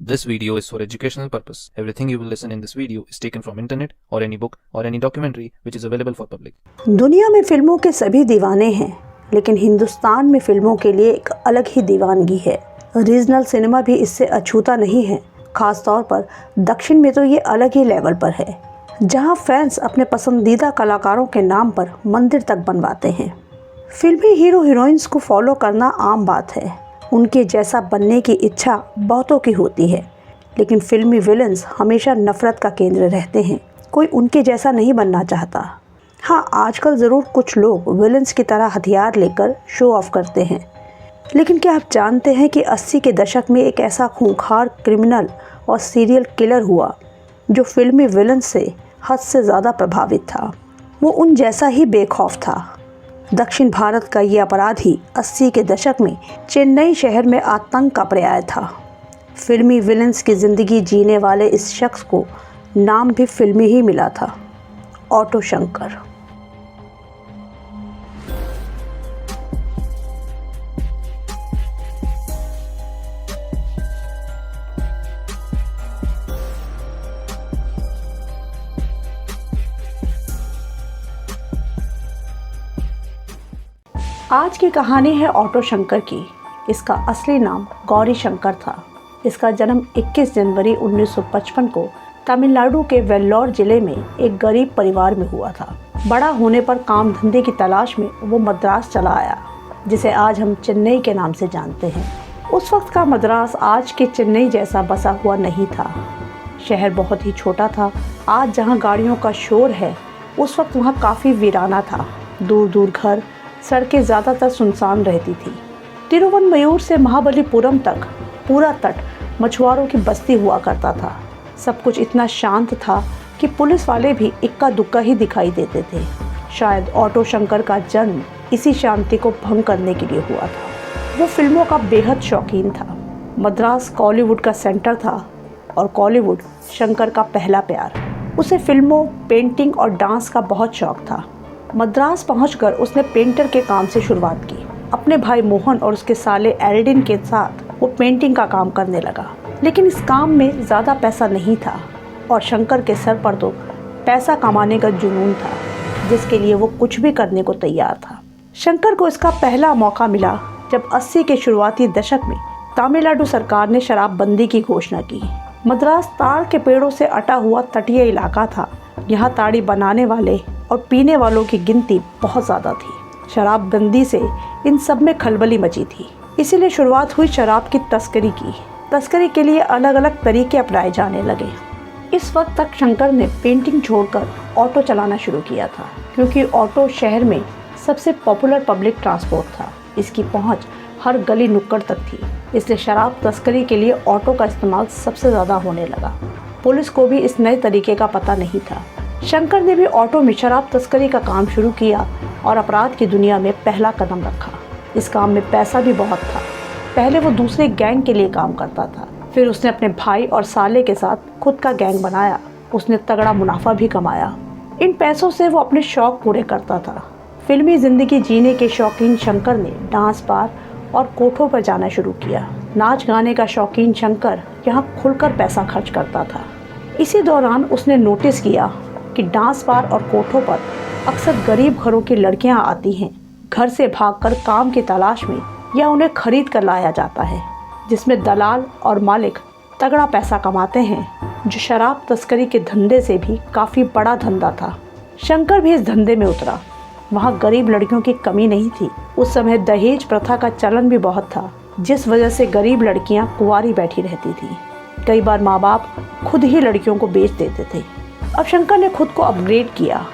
This video is for educational purpose. Everything you will listen in this video is taken from internet or any book or any documentary which is available for public. दुनिया में फिल्मों के सभी दीवाने हैं, लेकिन हिंदुस्तान में फिल्मों के लिए एक अलग ही दीवानगी है। रीजनल सिनेमा भी इससे अछूता नहीं है। खास तौर पर दक्षिण में तो ये अलग ही लेवल पर है, जहां फैंस अपने पसंदीदा कलाकारों के नाम पर मंदिर तक बनवाते हैं। फिल्मी हीरो हीरोइंस को फॉलो करना आम बात है। उनके जैसा बनने की इच्छा बहुतों की होती है, लेकिन फिल्मी विलन्स हमेशा नफरत का केंद्र रहते हैं। कोई उनके जैसा नहीं बनना चाहता। हाँ, आजकल ज़रूर कुछ लोग विलन्स की तरह हथियार लेकर शो ऑफ करते हैं, लेकिन क्या आप जानते हैं कि 80 के दशक में एक ऐसा खूंखार क्रिमिनल और सीरियल किलर हुआ जो फिल्मी विलन से हद से ज़्यादा प्रभावित था। वो उन जैसा ही बेखौफ था। दक्षिण भारत का ये अपराधी 80 के दशक में चेन्नई शहर में आतंक का पर्याय था। फिल्मी विलन्स की ज़िंदगी जीने वाले इस शख्स को नाम भी फिल्मी ही मिला था, ऑटो शंकर। आज की कहानी है ऑटो शंकर की। इसका असली नाम गौरी शंकर था। इसका जन्म 21 जनवरी 1955 को तमिलनाडु के वेल्लोर जिले में एक गरीब परिवार में हुआ था। बड़ा होने पर काम धंधे की तलाश में वो मद्रास चला आया, जिसे आज हम चेन्नई के नाम से जानते हैं। उस वक्त का मद्रास आज के चेन्नई जैसा बसा हुआ नहीं था। शहर बहुत ही छोटा था। आज जहाँ गाड़ियों का शोर है, उस वक्त वहाँ काफ़ी वीराना था। दूर दूर घर, सड़कें ज़्यादातर सुनसान रहती थी। तिरुवनमयूर से महाबलीपुरम तक पूरा तट मछुआरों की बस्ती हुआ करता था। सब कुछ इतना शांत था कि पुलिस वाले भी इक्का दुक्का ही दिखाई देते थे। शायद ऑटो शंकर का जन्म इसी शांति को भंग करने के लिए हुआ था। वो फिल्मों का बेहद शौकीन था। मद्रास कॉलीवुड का सेंटर था और कॉलीवुड शंकर का पहला प्यार। उसे फिल्मों, पेंटिंग और डांस का बहुत शौक था। मद्रास पहुंचकर उसने पेंटर के काम से शुरुआत की। अपने भाई मोहन और उसके साले एल्डिन के साथ वो पेंटिंग का काम करने लगा, लेकिन इस काम में ज़्यादा पैसा नहीं था और शंकर के सर पर तो पैसा कमाने का जुनून था, जिसके लिए वो कुछ भी करने को तैयार था। शंकर को इसका पहला मौका मिला जब 80 के शुरुआती दशक में तमिलनाडु सरकार ने शराबबंदी की घोषणा की। मद्रास ताड़ के पेड़ों से अटा हुआ तटीय इलाका था। यहाँ ताड़ी बनाने वाले और पीने वालों की गिनती बहुत ज़्यादा थी। शराबबंदी से इन सब में खलबली मची थी, इसीलिए शुरुआत हुई शराब की तस्करी की। तस्करी के लिए अलग अलग तरीके अपनाए जाने लगे। इस वक्त तक शंकर ने पेंटिंग छोड़कर ऑटो चलाना शुरू किया था, क्योंकि ऑटो शहर में सबसे पॉपुलर पब्लिक ट्रांसपोर्ट था। इसकी पहुंच हर गली नुक्कड़ तक थी, इसलिए शराब तस्करी के लिए ऑटो का इस्तेमाल सबसे ज़्यादा होने लगा। पुलिस को भी इस नए तरीके का पता नहीं था। शंकर ने भी ऑटो में शराब तस्करी का काम शुरू किया और अपराध की दुनिया में पहला कदम रखा। इस काम में पैसा भी बहुत था। पहले वो दूसरे गैंग के लिए काम करता था, फिर उसने अपने भाई और साले के साथ खुद का गैंग बनाया। उसने तगड़ा मुनाफा भी कमाया। इन पैसों से वो अपने शौक पूरे करता था। फिल्मी ज़िंदगी जीने के शौकीन शंकर ने डांस बार और कोठों पर जाना शुरू किया। नाच गाने का शौकीन शंकर यहाँ खुलकर पैसा खर्च करता था। इसी दौरान उसने नोटिस किया कि डांस बार और कोठों पर अक्सर गरीब घरों की लड़कियां आती हैं, घर से भागकर काम की तलाश में, या उन्हें खरीद कर लाया जाता है, जिसमें दलाल और मालिक तगड़ा पैसा कमाते हैं, जो शराब तस्करी के धंधे से भी काफ़ी बड़ा धंधा था। शंकर भी इस धंधे में उतरा। वहाँ गरीब लड़कियों की कमी नहीं थी। उस समय दहेज प्रथा का चलन भी बहुत था, जिस वजह से गरीब लड़कियाँ कुंवारी बैठी रहती थी। कई बार माँ बाप खुद ही लड़कियों को बेच देते थे। अब शंकर ने खुद को अपग्रेड किया।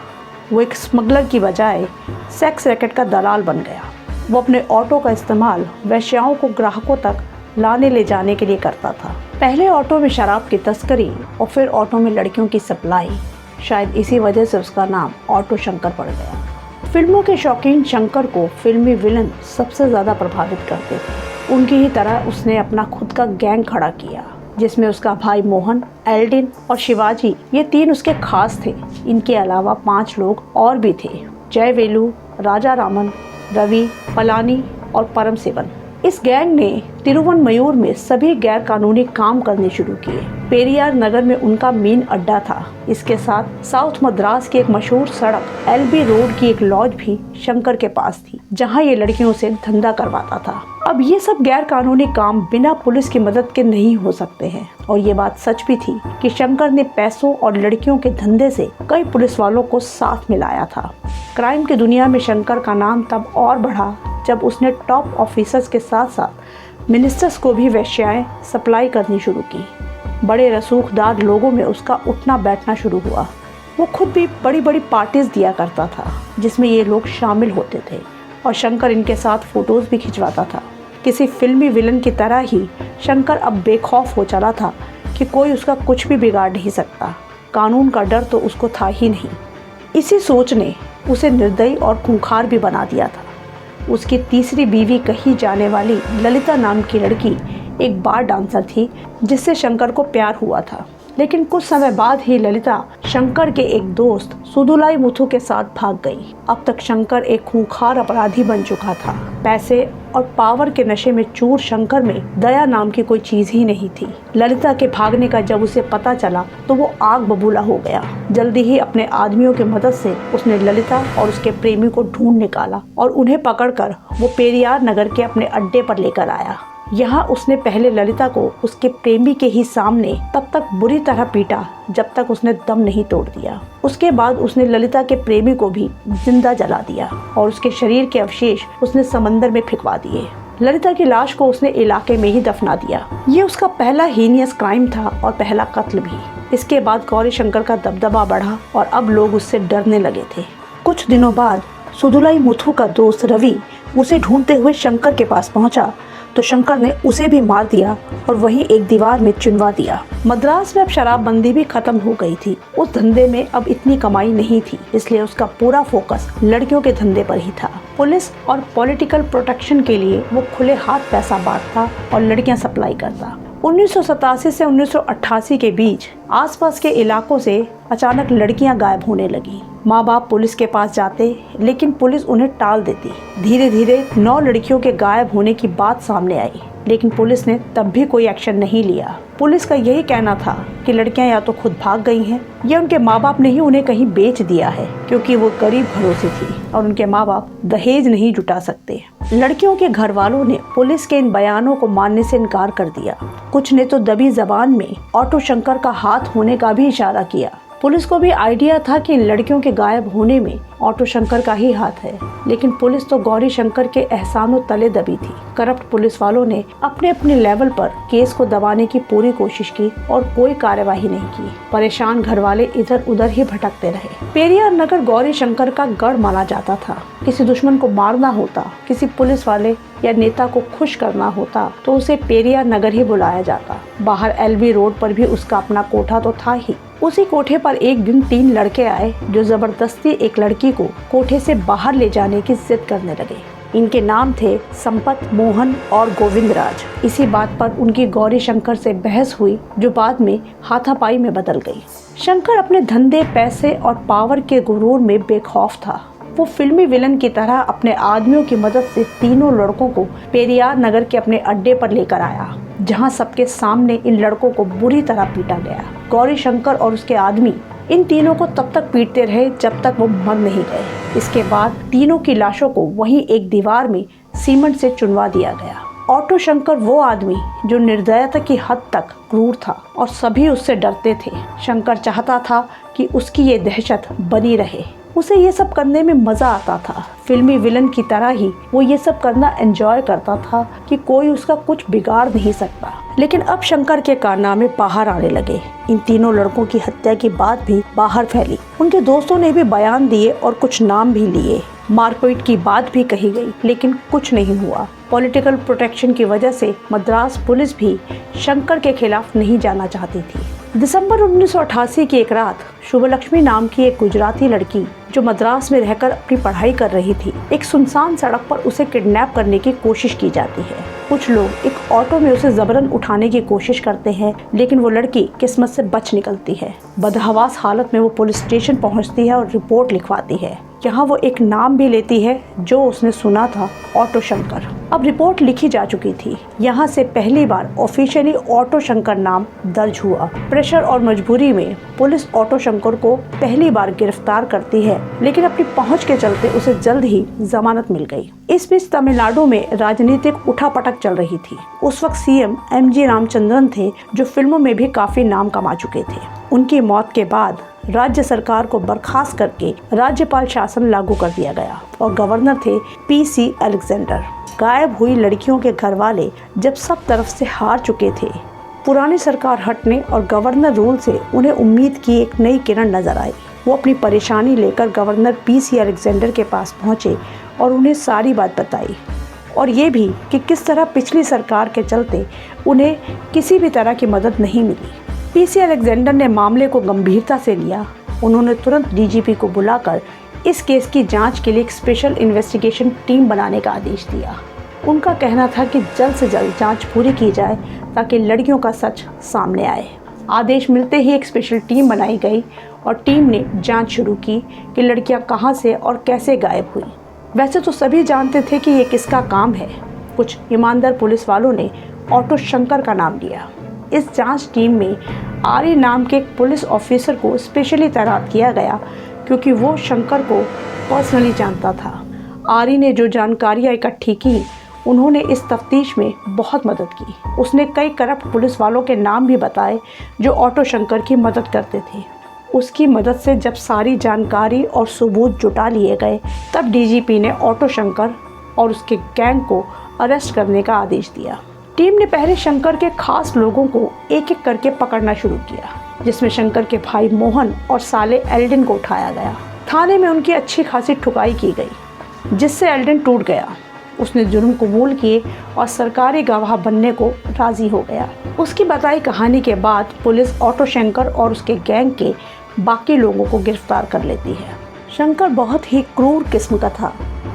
वो एक स्मगलर की बजाय सेक्स रैकेट का दलाल बन गया। वो अपने ऑटो का इस्तेमाल वेश्याओं को ग्राहकों तक लाने ले जाने के लिए करता था। पहले ऑटो में शराब की तस्करी और फिर ऑटो में लड़कियों की सप्लाई। शायद इसी वजह से उसका नाम ऑटो शंकर पड़ गया। फिल्मों के शौकीन शंकर को फिल्मी विलन सबसे ज़्यादा प्रभावित करते थे। उनकी ही तरह उसने अपना खुद का गैंग खड़ा किया, जिसमें उसका भाई मोहन, एल्डिन और शिवाजी, ये तीन उसके खास थे। इनके अलावा 5 लोग और भी थे: जयवेलू, राजा रामन, रवि, पलानी और परम सिवन। इस गैंग ने तिरुवनमयूर में सभी गैर कानूनी काम करने शुरू किए। पेरियार नगर में उनका मेन अड्डा था। इसके साथ साउथ मद्रास की एक मशहूर सड़क एलबी रोड की एक लॉज भी शंकर के पास थी, जहां ये लड़कियों से धंधा करवाता था। अब ये सब गैर कानूनी काम बिना पुलिस की मदद के नहीं हो सकते हैं, और ये बात सच भी थी कि शंकर ने पैसों और लड़कियों के धंधे से कई पुलिस वालों को साथ मिलाया था। क्राइम की दुनिया में शंकर का नाम तब और बढ़ा जब उसने टॉप ऑफिसर्स के साथ साथ मिनिस्टर्स को भी वेश्याएं सप्लाई करनी शुरू की। बड़े रसूखदार लोगों में उसका उठना बैठना शुरू हुआ। वो खुद भी बड़ी बड़ी पार्टीज दिया करता था, जिसमें ये लोग शामिल होते थे, और शंकर इनके साथ फोटोज भी खिंचवाता था। किसी फिल्मी विलन की तरह ही शंकर अब बेखौफ हो चला था कि कोई उसका कुछ भी बिगाड़ नहीं सकता। कानून का डर तो उसको था ही नहीं। इसी सोच ने उसे निर्दयी और खूंखार भी बना दिया था। उसकी तीसरी बीवी कही जाने वाली ललिता नाम की लड़की एक बार डांसर थी, जिससे शंकर को प्यार हुआ था। लेकिन कुछ समय बाद ही ललिता शंकर के एक दोस्त सुदुलाई मुथु के साथ भाग गई। अब तक शंकर एक खूंखार अपराधी बन चुका था। पैसे और पावर के नशे में चूर शंकर में दया नाम की कोई चीज ही नहीं थी। ललिता के भागने का जब उसे पता चला तो वो आग बबूला हो गया। जल्दी ही अपने आदमियों की मदद से उसने ललिता और उसके प्रेमी को ढूंढ निकाला और उन्हें पकड़कर वो पेरियार नगर के अपने अड्डे पर लेकर आया। यहाँ उसने पहले ललिता को उसके प्रेमी के ही सामने तब तक बुरी तरह पीटा जब तक उसने दम नहीं तोड़ दिया। उसके बाद उसने ललिता के प्रेमी को भी जिंदा जला दिया और उसके शरीर के अवशेष उसने समंदर में फेंकवा दिए। ललिता की लाश को उसने इलाके में ही दफना दिया। ये उसका पहला हीनियस क्राइम था और पहला कत्ल भी। इसके बाद गौरी शंकर का दबदबा बढ़ा और अब लोग उससे डरने लगे थे। कुछ दिनों बाद सुदुलाई मुथु का दोस्त रवि उसे ढूंढते हुए शंकर के पास पहुंचा तो शंकर ने उसे भी मार दिया और वहीं एक दीवार में चुनवा दिया। मद्रास में अब शराबबंदी भी खत्म हो गई थी। उस धंधे में अब इतनी कमाई नहीं थी, इसलिए उसका पूरा फोकस लड़कियों के धंधे पर ही था। पुलिस और पॉलिटिकल प्रोटेक्शन के लिए वो खुले हाथ पैसा बांटता और लड़कियां सप्लाई करता। 1987 से 1988 के बीच आसपास के इलाकों से अचानक लड़कियां गायब होने लगी। माँ बाप पुलिस के पास जाते, लेकिन पुलिस उन्हें टाल देती। धीरे धीरे 9 लड़कियों के गायब होने की बात सामने आई, लेकिन पुलिस ने तब भी कोई एक्शन नहीं लिया। पुलिस का यही कहना था कि लड़कियां या तो खुद भाग गई हैं या उनके माँ बाप ने ही उन्हें कहीं बेच दिया है, क्योंकि वो गरीब भरोसे थी और उनके माँ बाप दहेज नहीं जुटा सकते। लड़कियों के घर वालों ने पुलिस के इन बयानों को मानने से इनकार कर दिया। कुछ ने तो दबी जबान में ऑटो शंकर का हाथ होने का भी इशारा किया। पुलिस को भी आइडिया था कि इन लड़कियों के गायब होने में ऑटो शंकर का ही हाथ है, लेकिन पुलिस तो गौरी शंकर के एहसानों तले दबी थी। करप्ट पुलिस वालों ने अपने अपने लेवल पर केस को दबाने की पूरी कोशिश की और कोई कार्यवाही नहीं की। परेशान घर वाले इधर उधर ही भटकते रहे। पेरियार नगर गौरी शंकर का गढ़ माना जाता था। किसी दुश्मन को मारना होता, किसी पुलिस वाले या नेता को खुश करना होता तो उसे पेरियार नगर ही बुलाया जाता। बाहर एलबी रोड पर भी उसका अपना कोठा तो था ही। उसी कोठे पर एक दिन 3 लड़के आए जो जबरदस्ती एक लड़की को कोठे से बाहर ले जाने की जिद करने लगे। इनके नाम थे संपत, मोहन और गोविंदराज। इसी बात पर उनकी गौरी शंकर से बहस हुई, जो बाद में हाथापाई में बदल गई। शंकर अपने धंधे, पैसे और पावर के गुरूर में बेखौफ था। वो फिल्मी विलन की तरह अपने आदमियों की मदद से तीनों लड़कों को पेरियार नगर के अपने अड्डे पर लेकर आया, जहां सबके सामने इन लड़कों को बुरी तरह पीटा गया। गौरी शंकर और उसके आदमी इन तीनों को तब तक पीटते रहे जब तक वो मर नहीं गए। इसके बाद तीनों की लाशों को वहीं एक दीवार में सीमेंट से चुनवा दिया गया। ऑटो शंकर वो आदमी जो निर्दयता की हद तक क्रूर था और सभी उससे डरते थे। शंकर चाहता था कि उसकी ये दहशत बनी रहे। उसे ये सब करने में मजा आता था। फिल्मी विलन की तरह ही वो ये सब करना एंजॉय करता था कि कोई उसका कुछ बिगाड़ नहीं सकता। लेकिन अब शंकर के कारनामे बाहर आने लगे। इन तीनों लड़कों की हत्या की बात भी बाहर फैली। उनके दोस्तों ने भी बयान दिए और कुछ नाम भी लिए। मारपीट की बात भी कही गई, लेकिन कुछ नहीं हुआ। पॉलिटिकल प्रोटेक्शन की वजह से मद्रास पुलिस भी शंकर के खिलाफ नहीं जाना चाहती थी। दिसंबर 1988 की एक रात शुभलक्ष्मी नाम की एक गुजराती लड़की जो मद्रास में रहकर अपनी पढ़ाई कर रही थी, एक सुनसान सड़क पर उसे किडनैप करने की कोशिश की जाती है। कुछ लोग एक ऑटो में उसे जबरन उठाने की कोशिश करते हैं, लेकिन वो लड़की किस्मत से बच निकलती है। बदहवास हालत में वो पुलिस स्टेशन पहुंचती है और रिपोर्ट लिखवाती है। यहाँ वो एक नाम भी लेती है जो उसने सुना था, ऑटो शंकर। अब रिपोर्ट लिखी जा चुकी थी। यहाँ से पहली बार ऑफिशियली ऑटो शंकर नाम दर्ज हुआ। प्रेशर और मजबूरी में पुलिस ऑटो शंकर को पहली बार गिरफ्तार करती है, लेकिन अपनी पहुंच के चलते उसे जल्द ही जमानत मिल गई। इस बीच तमिलनाडु में राजनीतिक उठापटक चल रही थी। उस वक्त सीएम एमजी रामचंद्रन थे, जो फिल्मों में भी काफी नाम कमा चुके थे। उनकी मौत के बाद राज्य सरकार को बर्खास्त करके राज्यपाल शासन लागू कर दिया गया और गवर्नर थे पीसी अलेक्जेंडर। गायब हुई लड़कियों के घर वाले जब सब तरफ से हार चुके थे, पुरानी सरकार हटने और गवर्नर रूल से उन्हें उम्मीद की एक नई किरण नजर आई। वो अपनी परेशानी लेकर गवर्नर पीसी अलेक्जेंडर के पास पहुंचे और उन्हें सारी बात बताई, और ये भी कि किस तरह पिछली सरकार के चलते उन्हें किसी भी तरह की मदद नहीं मिली। पीसी अलेक्जेंडर ने मामले को गंभीरता से लिया। उन्होंने तुरंत डीजीपी को बुलाकर इस केस की जांच के लिए एक स्पेशल इन्वेस्टिगेशन टीम बनाने का आदेश दिया। उनका कहना था कि जल्द से जल्द जांच पूरी की जाए ताकि लड़कियों का सच सामने आए। आदेश मिलते ही एक स्पेशल टीम बनाई गई और टीम ने जांच शुरू की कि लड़कियां कहां से और कैसे गायब हुई। वैसे तो सभी जानते थे कि ये किसका काम है। कुछ ईमानदार पुलिस वालों ने ऑटो शंकर का नाम लिया। इस जांच टीम में आर्य नाम के एक पुलिस ऑफिसर को स्पेशली तैनात किया गया, क्योंकि वो शंकर को पर्सनली जानता था। आर्य ने जो जानकारियां इकट्ठी की, उन्होंने इस तफ्तीश में बहुत मदद की। उसने कई करप्ट पुलिस वालों के नाम भी बताए जो ऑटो शंकर की मदद करते थे। उसकी मदद से जब सारी जानकारी और सबूत जुटा लिए गए, तब डीजीपी ने ऑटो शंकर और उसके गैंग को अरेस्ट करने का आदेश दिया। टीम ने पहले शंकर के खास लोगों को एक एक करके पकड़ना शुरू किया, जिसमें शंकर के भाई मोहन और साले एल्डिन को उठाया गया। थाने में उनकी अच्छी खासी ठुकाई की गई, जिससे एल्डिन टूट गया। उसने जुर्म कबूल किए और सरकारी गवाह बनने को राजी हो गया। उसकी बताई कहानी के बाद पुलिस ऑटो शंकर और उसके गैंग के बाकी लोगों को गिरफ्तार कर लेती है। शंकर बहुत ही क्रूर किस्म का था।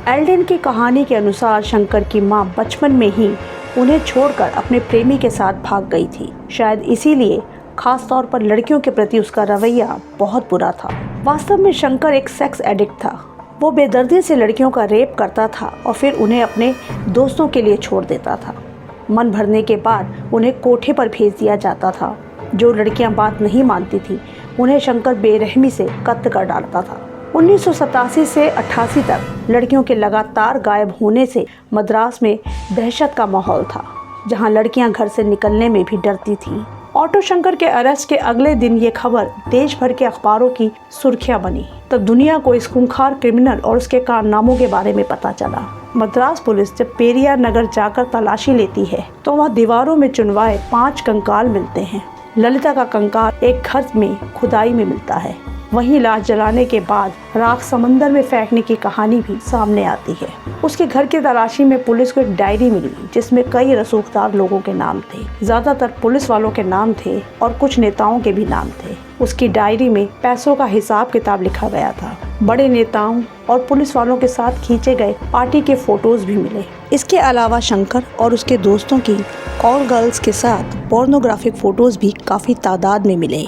एल्डिन की कहानी के अनुसार शंकर की मां बचपन में ही उन्हें छोड़कर अपने प्रेमी के साथ भाग गई थी। शायद इसीलिए खास तौर पर लड़कियों के प्रति उसका रवैया बहुत बुरा था। वास्तव में शंकर एक सेक्स एडिक्ट था। वो बेदर्दी से लड़कियों का रेप करता था और फिर उन्हें अपने दोस्तों के लिए छोड़ देता था। मन भरने के बाद उन्हें कोठे पर भेज दिया जाता था। जो लड़कियां बात नहीं मानती थी, उन्हें शंकर बेरहमी से कत्ल कर डालता था। 1987 से 88 तक लड़कियों के लगातार गायब होने से मद्रास में दहशत का माहौल था, जहां लड़कियां घर से निकलने में भी डरती थीं। ऑटो शंकर के अरेस्ट के अगले दिन ये खबर देश भर के अखबारों की सुर्खियां बनी। तब दुनिया को इस खूंखार क्रिमिनल और उसके कारनामों के बारे में पता चला। मद्रास पुलिस जब पेरियार नगर जाकर तलाशी लेती है, तो वहाँ दीवारों में चुनवाए 5 कंकाल मिलते हैं। ललिता का कंकाल एक घर में खुदाई में मिलता है। वहीं लाश जलाने के बाद राख समंदर में फेंकने की कहानी भी सामने आती है। उसके घर की तलाशी में पुलिस को एक डायरी मिली, जिसमें कई रसूखदार लोगों के नाम थे। ज्यादातर पुलिस वालों के नाम थे और कुछ नेताओं के भी नाम थे। उसकी डायरी में पैसों का हिसाब किताब लिखा गया था। बड़े नेताओं और पुलिस वालों के साथ खींचे गए पार्टी के फोटोज भी मिले। इसके अलावा शंकर और उसके दोस्तों की कॉल गर्ल्स के साथ पोर्नोग्राफिक फोटोज भी काफी तादाद में मिले।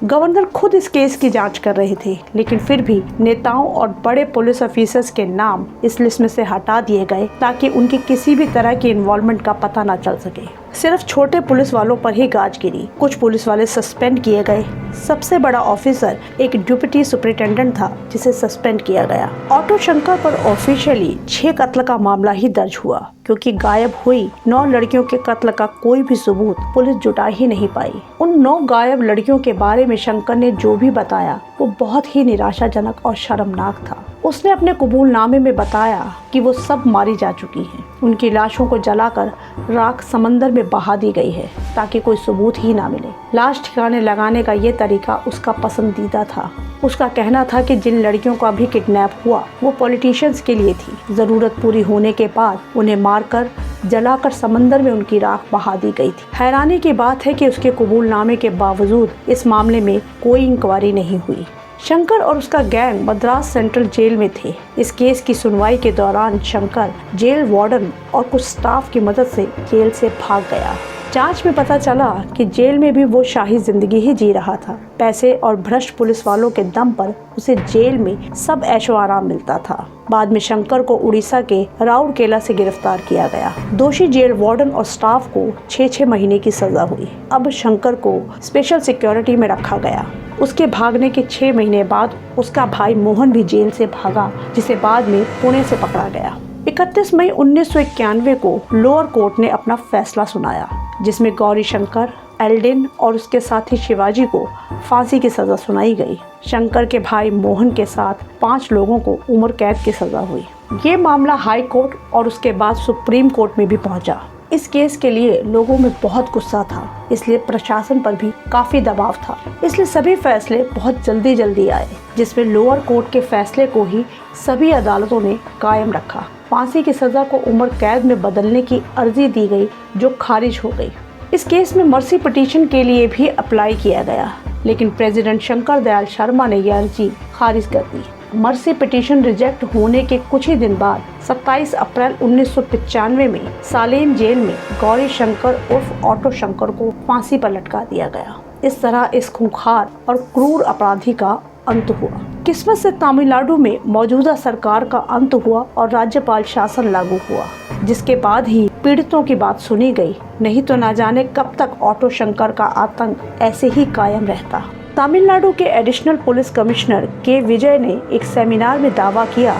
गवर्नर खुद इस केस की जांच कर रहे थे, लेकिन फिर भी नेताओं और बड़े पुलिस ऑफिसर्स के नाम इस लिस्ट में से हटा दिए गए, ताकि उनकी किसी भी तरह की इन्वॉल्वमेंट का पता न चल सके। सिर्फ छोटे पुलिस वालों पर ही गाज गिरी। कुछ पुलिस वाले सस्पेंड किए गए। सबसे बड़ा ऑफिसर एक डिप्टी सुपरिटेंडेंट था, जिसे सस्पेंड किया गया। ऑटो शंकर पर ऑफिशियली 6 कत्ल का मामला ही दर्ज हुआ, क्योंकि गायब हुई 9 लड़कियों के कत्ल का कोई भी सबूत पुलिस जुटा ही नहीं पाई। उन 9 गायब लड़कियों के बारे में शंकर ने जो भी बताया, वो बहुत ही निराशाजनक और शर्मनाक था। उसने अपने कबूलनामे में बताया कि वो सब मारी जा चुकी हैं। उनकी लाशों को जलाकर राख समंदर में बहा दी गई है, ताकि कोई सबूत ही ना मिले। लाश ठिकाने लगाने का ये तरीका उसका पसंदीदा था। उसका कहना था कि जिन लड़कियों का भी किडनैप हुआ, वो पॉलिटिशियंस के लिए थी। जरूरत पूरी होने के बाद उन्हें मारकर जलाकर समंदर में उनकी राख बहा दी गई थी। हैरानी की बात है कि उसके कबूलनामे के बावजूद इस मामले में कोई इंक्वायरी नहीं हुई। शंकर और उसका गैंग मद्रास सेंट्रल जेल में थे। इस केस की सुनवाई के दौरान शंकर जेल वार्डन और कुछ स्टाफ की मदद से जेल से भाग गया। जांच में पता चला कि जेल में भी वो शाही जिंदगी ही जी रहा था। पैसे और भ्रष्ट पुलिस वालों के दम पर उसे जेल में सब ऐशो आराम मिलता था। बाद में शंकर को उड़ीसा के राउरकेला से गिरफ्तार किया गया। दोषी जेल वार्डन और स्टाफ को 6-6 महीने की सजा हुई। अब शंकर को स्पेशल सिक्योरिटी में रखा गया। उसके भागने के 6 महीने बाद उसका भाई मोहन भी जेल से भागा, जिसे बाद में पुणे से पकड़ा गया। 31 मई 1991 को लोअर कोर्ट ने अपना फैसला सुनाया, जिसमें गौरी शंकर, एल्डिन और उसके साथी शिवाजी को फांसी की सजा सुनाई गई। शंकर के भाई मोहन के साथ 5 लोगों को उम्र कैद की सजा हुई। ये मामला हाई कोर्ट और उसके बाद सुप्रीम कोर्ट में भी पहुंचा। इस केस के लिए लोगों में बहुत गुस्सा था, इसलिए प्रशासन पर भी काफी दबाव था। इसलिए सभी फैसले बहुत जल्दी आए, जिसमें लोअर कोर्ट के फैसले को ही सभी अदालतों ने कायम रखा। फांसी की सजा को उम्र कैद में बदलने की अर्जी दी गई, जो खारिज हो गई। इस केस में मर्सी पिटीशन के लिए भी अप्लाई किया गया, लेकिन प्रेसिडेंट शंकर दयाल शर्मा ने यह अर्जी खारिज कर दी। मर्सी पिटीशन रिजेक्ट होने के कुछ ही दिन बाद 27 अप्रैल 1995 में सालेम जेल में गौरी शंकर उर्फ ऑटो शंकर को फांसी पर लटका दिया गया। इस तरह इस खूंखार और क्रूर अपराधी का अंत हुआ। किस्मत से तमिलनाडु में मौजूदा सरकार का अंत हुआ और राज्यपाल शासन लागू हुआ, जिसके बाद ही पीड़ितों की बात सुनी गई। नहीं तो ना जाने कब तक ऑटो शंकर का आतंक ऐसे ही कायम रहता। तमिलनाडु के एडिशनल पुलिस कमिश्नर के विजय ने एक सेमिनार में दावा किया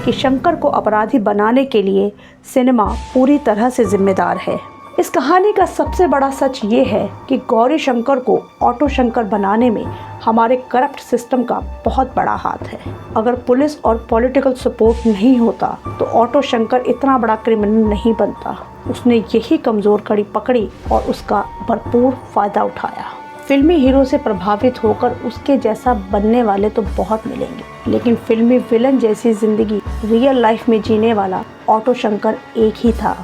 कि शंकर को अपराधी बनाने के लिए सिनेमा पूरी तरह से जिम्मेदार है। इस कहानी का सबसे बड़ा सच ये है कि गौरी शंकर को ऑटो शंकर बनाने में हमारे करप्ट सिस्टम का बहुत बड़ा हाथ है। अगर पुलिस और पॉलिटिकल सपोर्ट नहीं होता तो ऑटो शंकर इतना बड़ा क्रिमिनल नहीं बनता। उसने यही कमजोर कड़ी पकड़ी और उसका भरपूर फायदा उठाया। फिल्मी हीरो से प्रभावित होकर उसके जैसा बनने वाले तो बहुत मिलेंगे, लेकिन फिल्मी विलन जैसी जिंदगी रियल लाइफ में जीने वाला ऑटो शंकर एक ही था।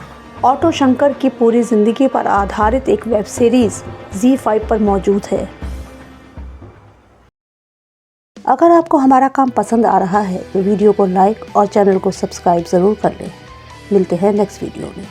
ऑटो शंकर की पूरी जिंदगी पर आधारित एक वेब सीरीज ZEE5 पर मौजूद है। अगर आपको हमारा काम पसंद आ रहा है तो वीडियो को लाइक और चैनल को सब्सक्राइब ज़रूर कर लें। मिलते हैं नेक्स्ट वीडियो में।